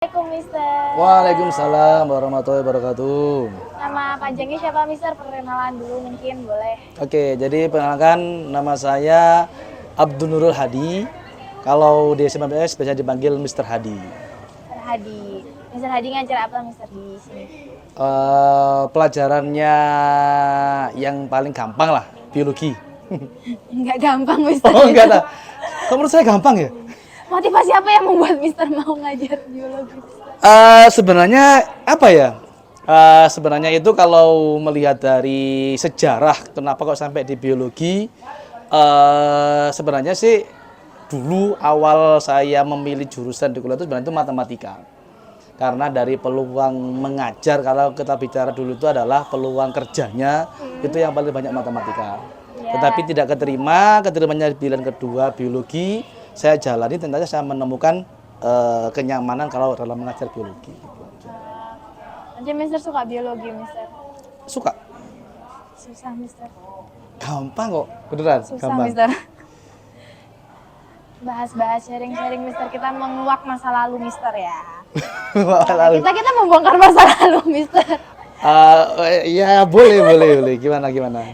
Assalamualaikum, Mister. Waalaikumsalam warahmatullahi wabarakatuh. Nama panjangnya siapa, Mister? Perkenalan dulu mungkin boleh. Oke, jadi perkenalkan nama saya Abdul Nurul Hadi. Kalau di SMPS biasa dipanggil Mr. Hadi. Mister Hadi. Mister Hadi ngajar apa, Mister, di sini? Pelajarannya yang paling gampang lah, biologi. Enggak gampang, Mister. Oh enggak lah. Kok menurut saya gampang ya? Motivasi apa yang membuat Mister mau ngajar biologi? Sebenarnya apa ya? Sebenarnya itu kalau melihat dari sejarah kenapa kok sampai di biologi, sebenarnya sih dulu awal saya memilih jurusan di kuliah itu sebenarnya itu matematika. Karena dari peluang mengajar, kalau kita bicara dulu itu adalah peluang kerjanya itu yang paling banyak matematika. Tetapi tidak keterimanya di pilihan kedua biologi. Saya jalani, tentunya saya menemukan kenyamanan kalau dalam mengajar biologi. Nanti Mister suka biologi, Mister? Suka. Susah, Mister. Gampang kok, beneran. Susah, Gampang. Mister. Bahas-bahas sharing-sharing, Mister. Kita menguak masa lalu, Mister, ya. Lalu, Kita membongkar masa lalu, Mister. ya boleh. Gimana?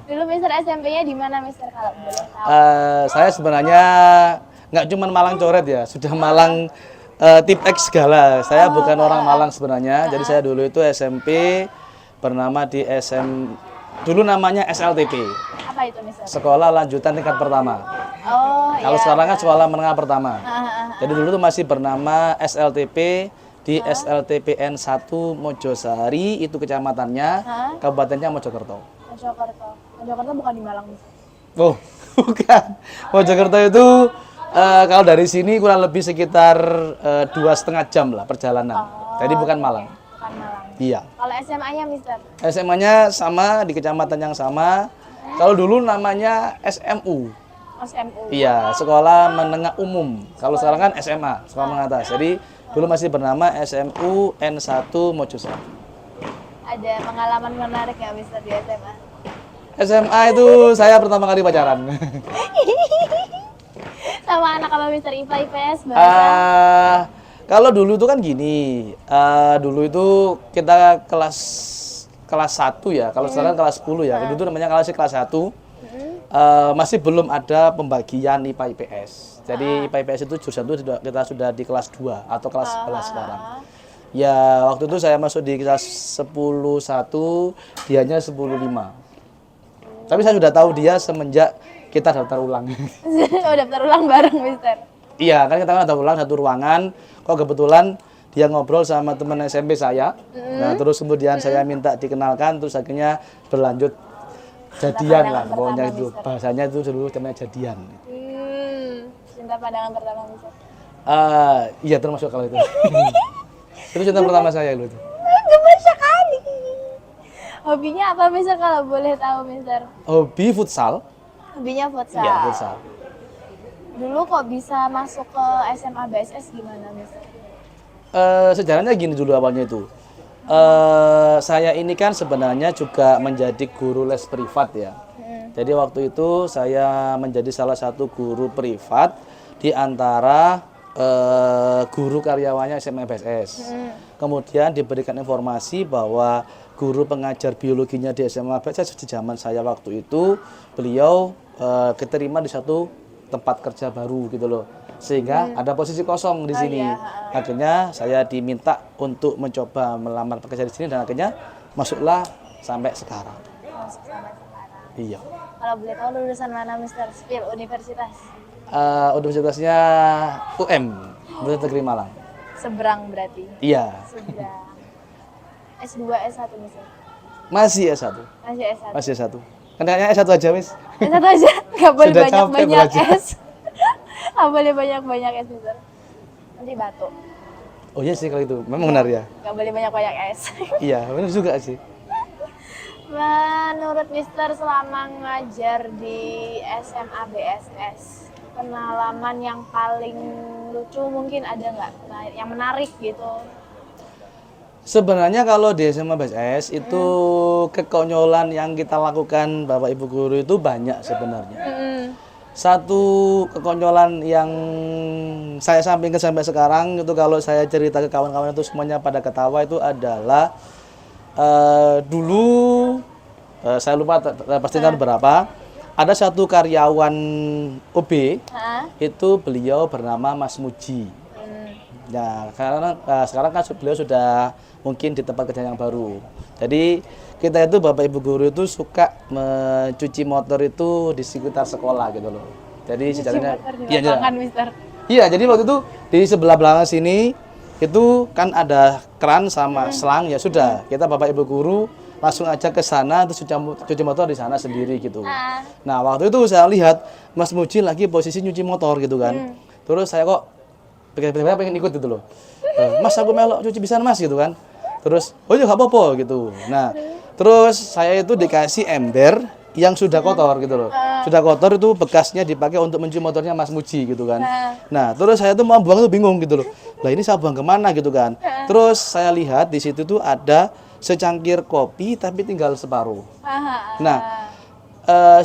Dulu Mister SMP-nya di mana, Mister, kalau boleh tahu? Saya sebenarnya nggak cuma Malang coret ya, sudah Malang tip X segala. Saya bukan orang Malang sebenarnya. Jadi saya dulu itu SMP bernama di dulu namanya SLTP. Apa itu, Mister? Sekolah Lanjutan Tingkat Pertama. Oh, Kalau iya. sekarang kan sekolah menengah pertama. Ah. Jadi dulu tuh masih bernama SLTP di SLTPN 1 Mojosari, itu kecamatannya, kabupatennya Mojokerto. Mojokerto bukan di Malang, Mister. Oh, bukan. Mojokerto itu kalau dari sini kurang lebih sekitar 2,5 jam lah perjalanan. Jadi bukan Malang. Bukan Malang. Iya. Kalau SMA-nya, Mister? SMA-nya sama di kecamatan yang sama. Kalau dulu namanya SMU. SMU. Iya, Sekolah Menengah Umum. Kalau sekarang kan SMA, Sekolah Menengah Atas. Jadi dulu masih bernama SMU N1 Mojosari. Ada pengalaman menarik nggak, Mister, di SMA? SMA itu saya pertama kali pacaran. Sama anak apa, Mister? IPA, IPS, bahasa? Kalau dulu itu kan gini, dulu itu kita kelas 1 ya, kalau sekarang kelas 10 ya. Dulu itu namanya kelas 1. Masih belum ada pembagian IPA IPS. Jadi IPA IPS itu jurusan itu kita sudah di kelas 2 atau kelas 11 sekarang. Ya, waktu itu saya masuk di kelas 10.1, dianya 10.5. Tapi saya sudah tahu dia semenjak kita daftar ulang. Oh, daftar ulang bareng, Mister? Iya, kan kita kan daftar ulang satu ruangan. Kok kebetulan dia ngobrol sama teman SMP saya. Nah, terus kemudian saya minta dikenalkan, terus akhirnya berlanjut jadian lah. Pokoknya itu bahasanya itu dulu namanya jadian. Cinta pandangan pertama, Mister? Iya, termasuk kalau itu. Itu cinta pertama saya dulu itu. Gemes sekali. Hobinya apa, Mister, kalau boleh tahu, Mister? Hobi futsal. Hobinya futsal. Iya, futsal. Dulu kok bisa masuk ke SMA BSS gimana, Mister? Sejarahnya gini dulu awalnya itu. Saya ini kan sebenarnya juga menjadi guru les privat ya. Jadi waktu itu saya menjadi salah satu guru privat di antara guru karyawannya SMA BSS. Kemudian diberikan informasi bahwa guru pengajar biologinya di SMA BSS di zaman saya waktu itu, beliau keterima di satu tempat kerja baru gitu loh, sehingga ada posisi kosong di sini. Akhirnya saya diminta untuk mencoba melamar pekerja di sini dan akhirnya masuklah sampai sekarang. Masuk sampai sekarang. Iya. Kalau boleh tahu lulusan mana, Mister? Spill Universitas. Universitasnya UM, Universitas Negeri Malang. Seberang berarti. Iya. Seberang. S2, S1, Mister? Masih S1. Masih S1. Masih S1. Kenanya S1 aja, Miss. S1 aja, nggak boleh Sudah capek banyak-banyak belajar. S. Nggak boleh banyak-banyak S, Mister. Nanti batuk. Oh iya sih kalau itu, memang benar ya. Nggak boleh banyak-banyak S. Iya, benar juga sih. Menurut Mister, selama ngajar di SMA BSS, pengalaman yang paling lucu mungkin ada nggak? Yang menarik gitu? Sebenarnya kalau di SMA BSS itu kekonyolan yang kita lakukan Bapak Ibu guru itu banyak sebenarnya. Satu kekonyolan yang saya sampaikan sampai sekarang itu kalau saya cerita ke kawan-kawan itu semuanya pada ketawa itu adalah dulu saya lupa pasti tahun berapa, ada satu karyawan OB itu beliau bernama Mas Muji. Nah, sekarang kan beliau sudah mungkin di tempat kerja yang baru. Jadi kita itu Bapak Ibu guru itu suka mencuci motor itu di sekitar sekolah gitu loh. Jadi sejarahnya iya, jadi waktu itu di sebelah belakang sini itu kan ada keran sama selang, ya sudah. Kita Bapak Ibu guru langsung aja ke sana terus cuci motor di sana sendiri gitu. Nah, waktu itu saya lihat Mas Muji lagi posisi nyuci motor gitu kan. Terus saya kok pengen ikut gitu loh. Mas, aku melok cuci bisa Mas gitu kan. Terus, oh iya gak apa-apa gitu. Nah, terus saya itu dikasih ember yang sudah kotor gitu loh. Sudah kotor itu bekasnya dipakai untuk mencuci motornya Mas Muji gitu kan. Nah, terus saya tuh mau buang tuh bingung gitu loh. Lah ini saya buang kemana gitu kan. Terus saya lihat di situ tuh ada secangkir kopi tapi tinggal separuh. Nah,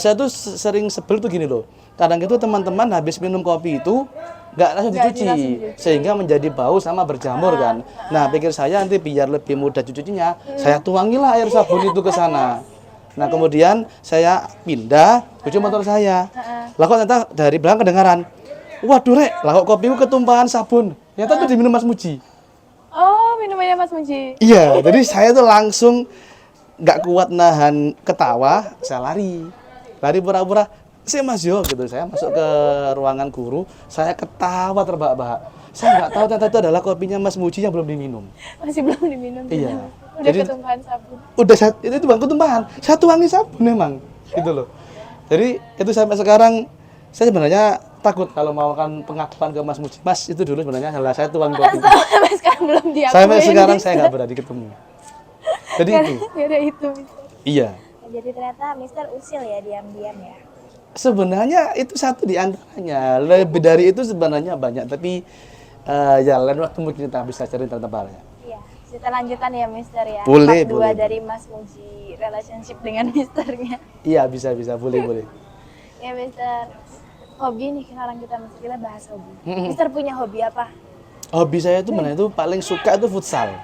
saya tuh sering sebel tuh gini loh. Kadang itu teman-teman habis minum kopi itu nggak langsung dicuci, sehingga menjadi bau sama berjamur kan. Nah, pikir saya nanti biar lebih mudah cucinya, saya tuangilah air sabun itu ke sana. Nah, kemudian saya pindah cuci motor saya. Lah kok ternyata dari belakang kedengaran, waduh Rek, lah kok kopiku ketumpahan sabun. Ternyata itu diminum Mas Muji. Oh, minumannya Mas Muji. Iya, jadi saya tuh langsung nggak kuat nahan ketawa, saya lari pura-pura. Saya Mas Yo gitu, saya masuk ke ruangan guru, saya ketawa terbahak-bahak. Saya nggak tahu ternyata itu adalah kopinya Mas Muji yang belum diminum. Masih belum diminum. Iya. Udah jadi, ketumpahan sabun. Udah itu bukan ketumpahan, saya tuangin sabun memang, gitu loh. Jadi itu sampai sekarang saya sebenarnya takut kalau mau kan pengakuan ke Mas Muji. Mas, itu dulu sebenarnya salah saya tuang kopi. Sampai sekarang belum diakui. Sampai sekarang saya nggak berani ketemu. Jadi itu. Itu. Iya. Jadi ternyata Mister usil ya, diam-diam ya. Sebenarnya itu satu di antaranya. Lebih dari itu sebenarnya banyak, tapi ya lain waktu mungkin kita bisa cerita tentang Iya, cerita lanjutan ya Mister ya. Boleh, Part 2 boleh. dari Mas Muji, relationship dengan Misternya. Iya, bisa, boleh. Ya Mister, hobi nih sekarang kita bahas hobi. Mister punya hobi apa? Hobi saya itu sebenarnya itu paling suka itu futsal.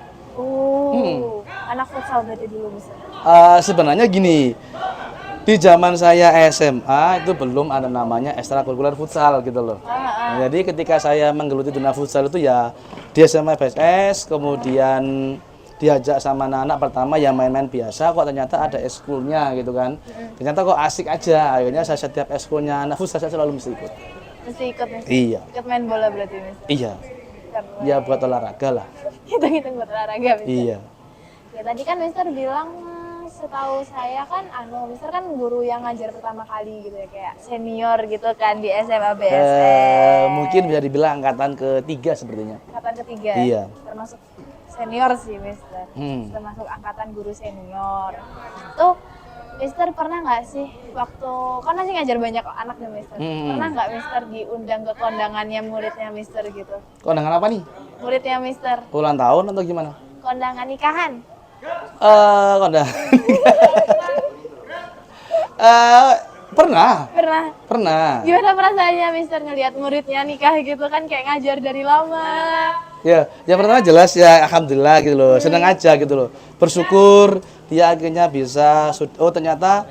Anak futsal berarti dulu Mister. Sebenarnya gini, di zaman saya SMA itu belum ada namanya ekstrakurikuler futsal gitu loh. Nah, jadi ketika saya menggeluti dunia futsal itu ya di SMA BSS, kemudian diajak sama anak-anak pertama yang main-main biasa, kok ternyata ada ekskulnya gitu kan. Ternyata kok asik aja, akhirnya saya setiap ekskulnya anak futsal saya selalu mesti ikut. Mesti ikut Mister? Iya. Ikut main bola berarti Mister? Iya. Ya buat olahraga lah. Hitung-hitung buat olahraga Mister? Iya. Ya tadi kan Mister bilang, setahu saya kan Mister kan guru yang ngajar pertama kali gitu ya, kayak senior gitu kan di SMA BSS. Mungkin bisa dibilang angkatan ketiga sepertinya. Angkatan ketiga. Iya. Termasuk senior sih Mister. Termasuk angkatan guru senior. Tuh Mister pernah nggak sih waktu kan masih ngajar banyak anak ya Mister? Pernah nggak Mister diundang ke kondangannya muridnya Mister gitu? Kondangan apa nih? Muridnya Mister. Ulang tahun atau gimana? Kondangan nikahan. Kondangan. Pernah. Gimana perasaannya Mister ngelihat muridnya nikah gitu kan, kayak ngajar dari lama? Ya, yang pertama jelas ya alhamdulillah gitu loh, senang aja gitu loh. Bersyukur dia akhirnya bisa, oh ternyata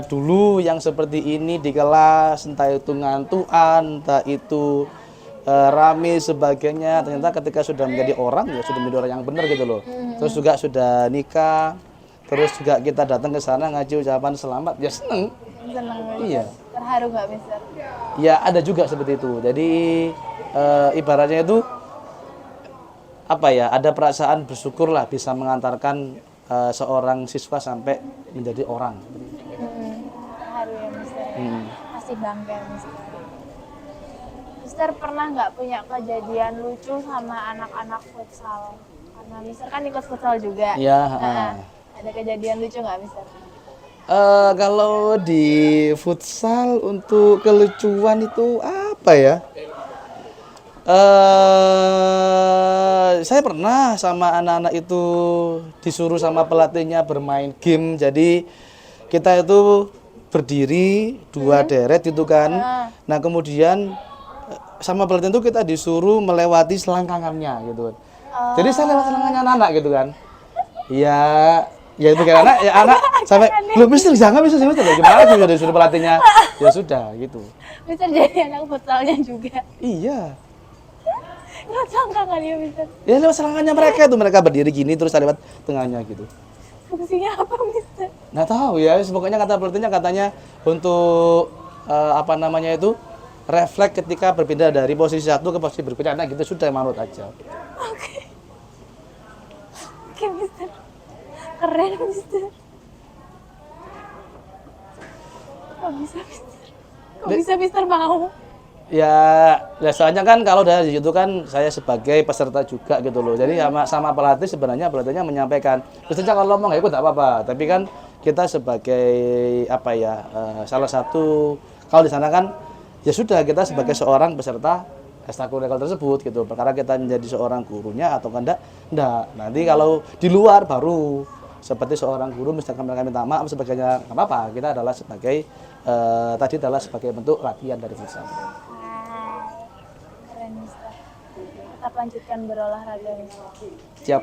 dulu yang seperti ini di kelas, entah itu ngantuan, entah itu rame sebagainya, ternyata ketika sudah menjadi orang ya sudah menjadi orang yang benar gitu loh. Terus juga sudah nikah, terus juga kita datang ke sana ngaji ucapan selamat, ya seneng. Seneng. Iya. Terharu nggak Mister? Ya ada juga seperti itu. Jadi ibaratnya itu apa ya? Ada perasaan bersyukur lah bisa mengantarkan seorang siswa sampai menjadi orang. Terharu ya Mister. Pasti bangga Mister. Mister pernah nggak punya kejadian lucu sama anak-anak futsal? Karena Mister kan ikut futsal juga. Iya. Ada kejadian lucu nggak Mister? Kalau di futsal untuk kelucuan itu apa ya? Saya pernah sama anak-anak itu disuruh sama pelatihnya bermain game. Jadi kita itu berdiri dua deret itu kan. Nah kemudian sama pelatih itu kita disuruh melewati selangkangannya gitu. Jadi saya lewat selangkangan anak gitu kan. Ya, ya itu kan anak, ya anak sampai belum mister jangan mister gimana sih udah disuruh pelatihnya. Ya sudah gitu. Mister jadi anak futsalnya juga. Iya. Lewat selangkangan ya Mister. Ya lewat selangkangannya mereka itu mereka berdiri gini terus saya lewat tengahnya gitu. Fungsinya apa Mister? Nggak tahu ya, pokoknya kata pelatihnya katanya untuk apa namanya itu refleks ketika berpindah dari posisi satu ke posisi berikutnya. Nah gitu sudah manut aja. Oke Mister. Keren Mister. Kok bisa Mister? Kok bisa Mister mau? Ya, ya soalnya kan kalau dari situ kan saya sebagai peserta juga gitu loh. Jadi sama pelatih sebenarnya pelatihnya menyampaikan. Terus kalau ngomong ya itu tidak apa-apa. Tapi kan kita sebagai apa ya salah satu kalau di sana kan ya sudah kita sebagai seorang peserta ekstrakurikuler tersebut gitu. Perkara kita menjadi seorang gurunya atau enggak. Nanti kalau di luar baru seperti seorang guru misalkan mereka minta maaf sebagainya nggak apa-apa. Kita adalah sebagai tadi adalah sebagai bentuk latihan dari futsal. Mister. Tetap lanjutkan berolahraga Mister. Siap.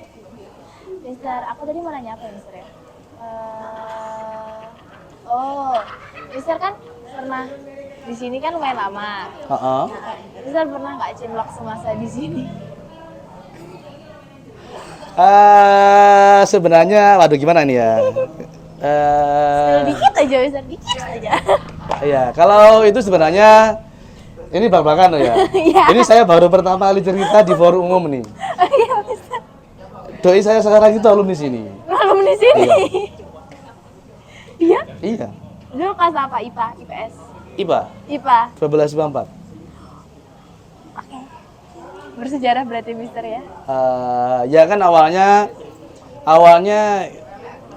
Mister, aku tadi mau nanya apa ya Mister ya? Mister kan pernah di sini kan lumayan lama. Mister pernah nggak cinlok semasa di sini? Sebenarnya, waduh gimana nih ya? Dikit aja Mister, dikit aja. Iya, kalau itu sebenarnya ini bak-bakan loh ya. Ini saya baru pertama kali cerita di forum umum nih. Iya, Mister. Doi saya sekarang itu alumni sini. Alumni sini. Iya? Iya. Dulu kelas apa? IPA, IPS? IPA. IPA. 1254. Oke. Bersejarah berarti Mister ya? Ya kan awalnya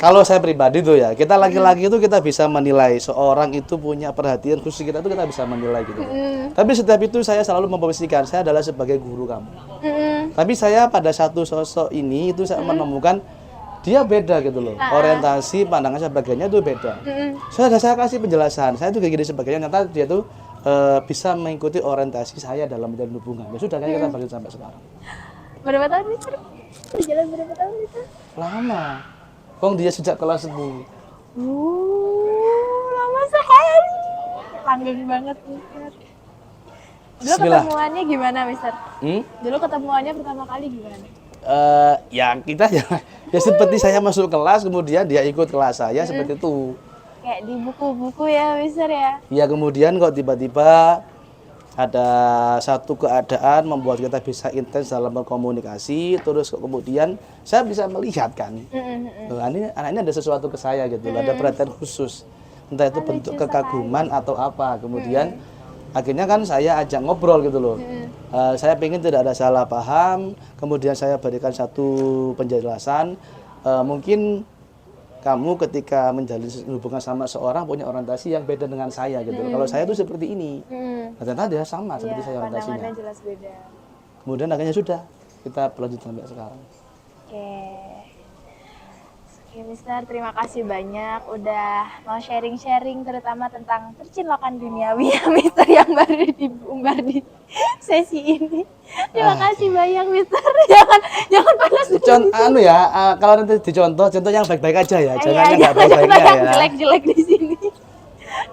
kalau saya pribadi tuh ya, kita laki-laki itu kita bisa menilai seorang itu punya perhatian khusus kita itu kita bisa menilai gitu. Tapi setiap itu saya selalu memposisikan saya adalah sebagai guru kamu. Tapi saya pada satu sosok ini itu saya menemukan dia beda gitu loh. Orientasi, pandangan sebagainya itu beda. Saya kasih penjelasan. Saya tuh kayak gini sebagainya. Nyata dia tuh bisa mengikuti orientasi saya dalam menjalin hubungan. Ya sudah kan kita lanjut sampai sekarang. Berapa tahun Mister? Berjalan berapa tahun Mister? Lama. Bang dia sejak kelas 10. Lama sekali. Langgeng banget Mister. Dulu ketemuannya gimana Mister? Dulu ketemuannya pertama kali gimana? Ya kita ya seperti saya masuk kelas kemudian dia ikut kelas saya seperti itu. Kayak di buku-buku ya Mister ya? Ya kemudian kok tiba-tiba ada satu keadaan membuat kita bisa intens dalam berkomunikasi, terus kemudian saya bisa melihat kan, ini anak ini ada sesuatu ke saya gitu, ada perhatian khusus, entah itu bentuk kekaguman atau apa, kemudian akhirnya kan saya ajak ngobrol gitu loh, saya pengen tidak ada salah paham, kemudian saya berikan satu penjelasan, mungkin kamu ketika menjalin hubungan sama seorang punya orientasi yang beda dengan saya gitu. Kalau saya tuh seperti ini, ternyata dia sama seperti saya orientasinya. Pandangannya jelas beda. Kemudian akhirnya sudah kita berlanjut sampai sekarang. Oke Mister, terima kasih banyak udah mau sharing-sharing terutama tentang percinlokan duniawi ya Mister yang baru diumbar di sesi ini. Terima kasih banyak Mister. Jangan panas. Kalau nanti dicontoh yang baik-baik aja ya, jangan yang nggak jangan baik-baiknya yang ya. jelek-jelek di sini.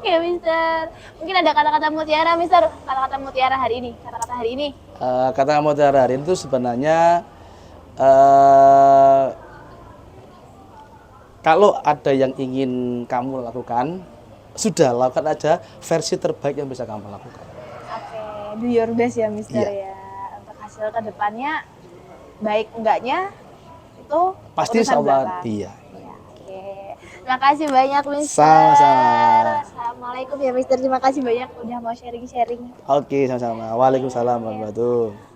Oke Mister, mungkin ada kata-kata mutiara Mister, kata-kata mutiara hari ini, kata-kata hari ini. Kata mutiara hari ini itu sebenarnya kalau ada yang ingin kamu lakukan, sudah lakukan aja versi terbaik yang bisa kamu lakukan. Oke, do your best ya Mister ya. Untuk hasil kedepannya, baik enggaknya, itu pasti urusan insyaallah belakang. iya. Oke, terima kasih banyak Mister. Sama-sama. Assalamualaikum ya Mister, terima kasih banyak udah mau sharing-sharing. Oke, sama-sama. Waalaikumsalam warahmatullahi wabarakatuh.